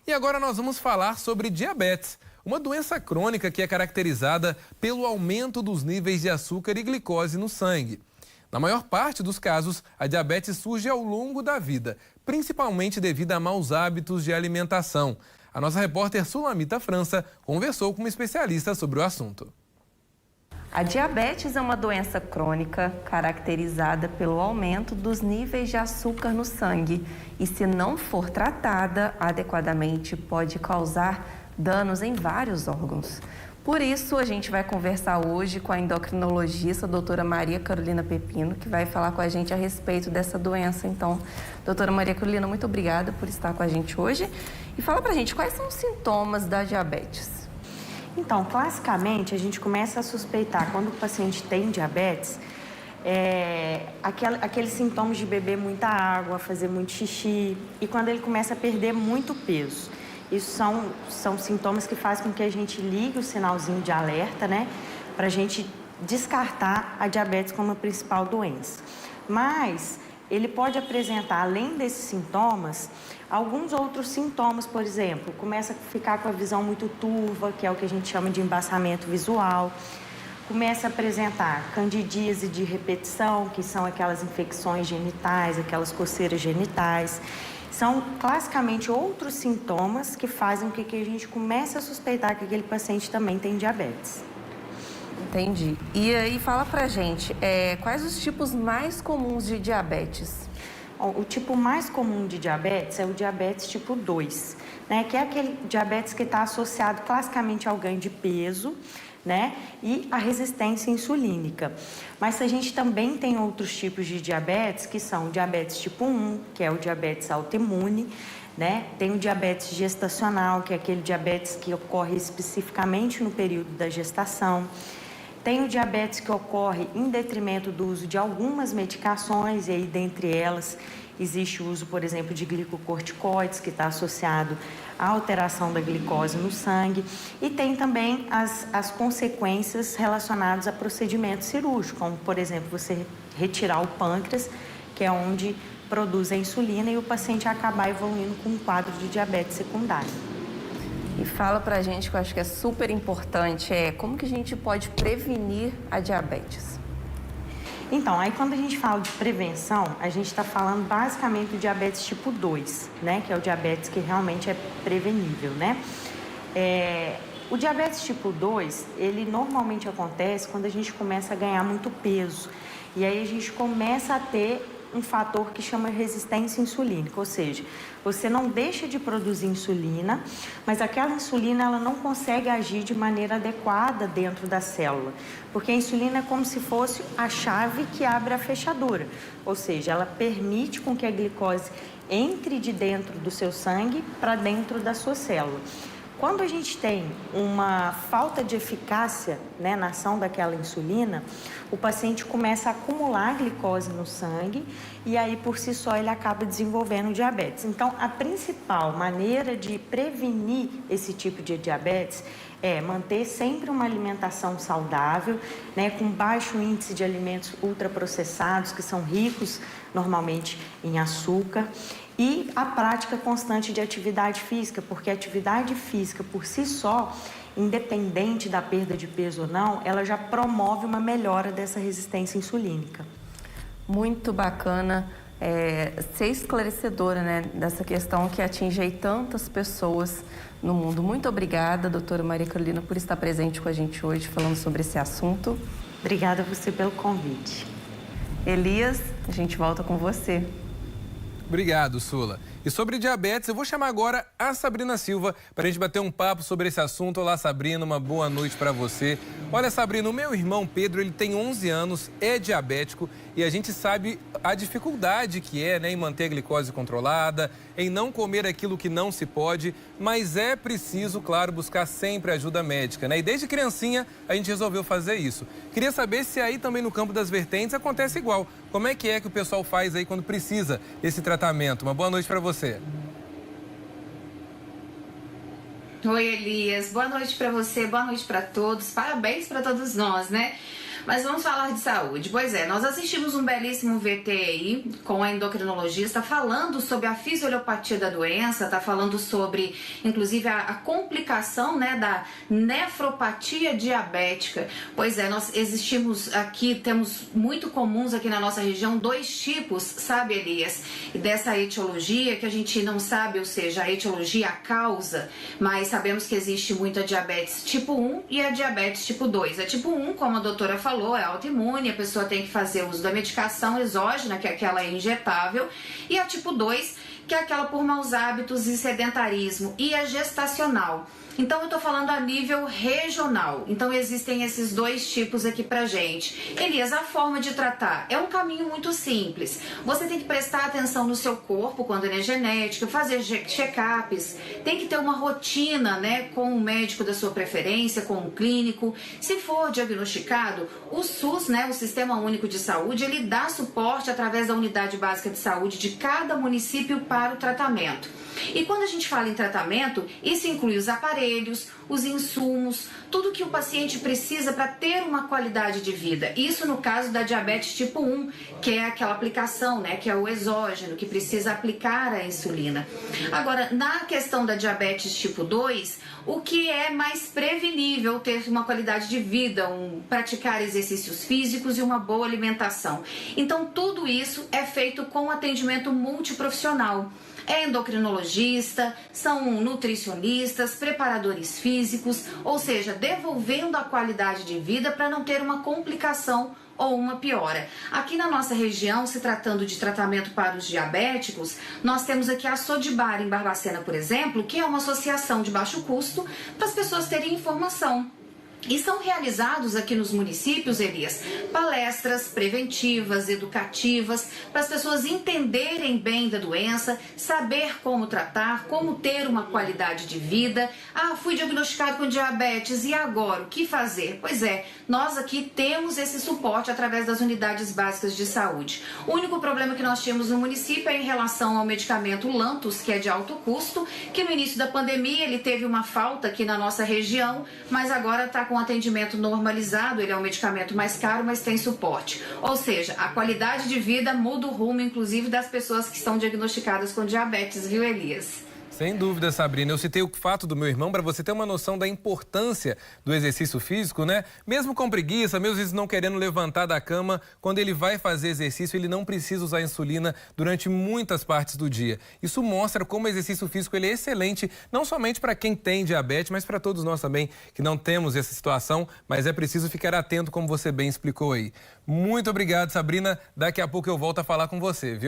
E agora nós vamos falar sobre diabetes, uma doença crônica que é caracterizada pelo aumento dos níveis de açúcar e glicose no sangue. Na maior parte dos casos, a diabetes surge ao longo da vida, principalmente devido a maus hábitos de alimentação. A nossa repórter Sulamita França conversou com uma especialista sobre o assunto. A diabetes é uma doença crônica caracterizada pelo aumento dos níveis de açúcar no sangue e, se não for tratada adequadamente, pode causar danos em vários órgãos. Por isso, a gente vai conversar hoje com a endocrinologista, a doutora Maria Carolina Pepino, que vai falar com a gente a respeito dessa doença. Então, doutora Maria Carolina, muito obrigada por estar com a gente hoje. E fala pra gente, quais são os sintomas da diabetes? Então, classicamente, a gente começa a suspeitar, quando o paciente tem diabetes, aqueles sintomas de beber muita água, fazer muito xixi e quando ele começa a perder muito peso. Isso são sintomas que fazem com que a gente ligue o sinalzinho de alerta, né? Para a gente descartar a diabetes como a principal doença. Mas ele pode apresentar, além desses sintomas, alguns outros sintomas, por exemplo, começa a ficar com a visão muito turva, que é o que a gente chama de embaçamento visual, começa a apresentar candidíase de repetição, que são aquelas infecções genitais, aquelas coceiras genitais. São classicamente outros sintomas que fazem com que a gente comece a suspeitar que aquele paciente também tem diabetes. Entendi. E aí, fala pra gente, quais os tipos mais comuns de diabetes? O tipo mais comum de diabetes é o diabetes tipo 2, né? Que é aquele diabetes que está associado classicamente ao ganho de peso, né? E a resistência insulínica. Mas a gente também tem outros tipos de diabetes, que são o diabetes tipo 1, que é o diabetes autoimune, né? Tem o diabetes gestacional, que é aquele diabetes que ocorre especificamente no período da gestação. Tem o diabetes que ocorre em detrimento do uso de algumas medicações, e aí, dentre elas, existe o uso, por exemplo, de glicocorticoides, que está associado à alteração da glicose no sangue. E tem também as consequências relacionadas a procedimentos cirúrgicos, como, por exemplo, você retirar o pâncreas, que é onde produz a insulina, e o paciente acabar evoluindo com um quadro de diabetes secundário. E fala pra gente, que eu acho que é super importante, como que a gente pode prevenir a diabetes? Então, aí quando a gente fala de prevenção, a gente está falando basicamente do diabetes tipo 2, né? Que é o diabetes que realmente é prevenível, né? O diabetes tipo 2, ele normalmente acontece quando a gente começa a ganhar muito peso. E aí a gente começa a ter um fator que chama resistência insulínica, ou seja, você não deixa de produzir insulina, mas aquela insulina ela não consegue agir de maneira adequada dentro da célula, porque a insulina é como se fosse a chave que abre a fechadura, ou seja, ela permite com que a glicose entre de dentro do seu sangue para dentro da sua célula. Quando a gente tem uma falta de eficácia, né, na ação daquela insulina, o paciente começa a acumular glicose no sangue e aí, por si só, ele acaba desenvolvendo diabetes. Então, a principal maneira de prevenir esse tipo de diabetes é manter sempre uma alimentação saudável, né, com baixo índice de alimentos ultraprocessados, que são ricos normalmente em açúcar, e a prática constante de atividade física, porque a atividade física por si só, independente da perda de peso ou não, ela já promove uma melhora dessa resistência insulínica. Muito bacana ser esclarecedora, né, dessa questão que atinge aí tantas pessoas no mundo. Muito obrigada, doutora Maria Carolina, por estar presente com a gente hoje, falando sobre esse assunto. Obrigada a você pelo convite. Elias, a gente volta com você. Obrigado, Sula. E sobre diabetes, eu vou chamar agora a Sabrina Silva para a gente bater um papo sobre esse assunto. Olá, Sabrina, uma boa noite para você. Olha, Sabrina, o meu irmão Pedro, ele tem 11 anos, é diabético e a gente sabe a dificuldade que é, né, em manter a glicose controlada, em não comer aquilo que não se pode, mas é preciso, claro, buscar sempre ajuda médica, né? E desde criancinha a gente resolveu fazer isso. Queria saber se aí também no campo das vertentes acontece igual. Como é que o pessoal faz aí quando precisa desse tratamento? Uma boa noite para você. Oi, Elias. Boa noite para você, boa noite para todos. Parabéns para todos nós, né? Mas vamos falar de saúde. Pois é, nós assistimos um belíssimo VT aí com a endocrinologista falando sobre a fisiolopatia da doença, tá falando sobre, inclusive, a complicação, né, da nefropatia diabética. Pois é, nós existimos aqui, temos muito comuns aqui na nossa região 2 tipos, sabe, Elias? E dessa etiologia que a gente não sabe, ou seja, a etiologia, a causa, mas sabemos que existe muito a diabetes tipo 1 e a diabetes tipo 2. A tipo 1, como a doutora falou, é autoimune, a pessoa tem que fazer uso da medicação exógena, que é aquela injetável, e a tipo 2, que é aquela por maus hábitos e sedentarismo, e a gestacional. Então, eu estou falando a nível regional. Então, existem esses 2 tipos aqui pra gente. Elias, a forma de tratar é um caminho muito simples. Você tem que prestar atenção no seu corpo quando ele é genético, fazer check-ups, tem que ter uma rotina, né, com o médico da sua preferência, com o clínico. Se for diagnosticado, o SUS, né, o Sistema Único de Saúde, ele dá suporte através da unidade básica de saúde de cada município para o tratamento. E quando a gente fala em tratamento, isso inclui os aparelhos, os insumos, tudo que o paciente precisa para ter uma qualidade de vida. Isso no caso da diabetes tipo 1, que é aquela aplicação, né, que é o exógeno, que precisa aplicar a insulina. Agora, na questão da diabetes tipo 2, o que é mais prevenível ter uma qualidade de vida, praticar exercícios físicos e uma boa alimentação. Então, tudo isso é feito com atendimento multiprofissional. É endocrinologista, são nutricionistas, preparadores físicos, ou seja, devolvendo a qualidade de vida para não ter uma complicação ou uma piora. Aqui na nossa região, se tratando de tratamento para os diabéticos, nós temos aqui a Sodibar em Barbacena, por exemplo, que é uma associação de baixo custo para as pessoas terem informação. E são realizados aqui nos municípios, Elias, palestras preventivas, educativas, para as pessoas entenderem bem da doença, saber como tratar, como ter uma qualidade de vida. Ah, fui diagnosticado com diabetes, e agora? O que fazer? Pois é, nós aqui temos esse suporte através das unidades básicas de saúde. O único problema que nós tínhamos no município é em relação ao medicamento Lantus, que é de alto custo, que no início da pandemia ele teve uma falta aqui na nossa região, mas agora está com atendimento normalizado, ele é um medicamento mais caro, mas tem suporte. Ou seja, a qualidade de vida muda o rumo, inclusive, das pessoas que estão diagnosticadas com diabetes, viu, Elias? Sem dúvida, Sabrina. Eu citei o fato do meu irmão para você ter uma noção da importância do exercício físico, né? Mesmo com preguiça, mesmo às vezes não querendo levantar da cama, quando ele vai fazer exercício, ele não precisa usar insulina durante muitas partes do dia. Isso mostra como o exercício físico ele é excelente, não somente para quem tem diabetes, mas para todos nós também que não temos essa situação, mas é preciso ficar atento, como você bem explicou aí. Muito obrigado, Sabrina. Daqui a pouco eu volto a falar com você, viu?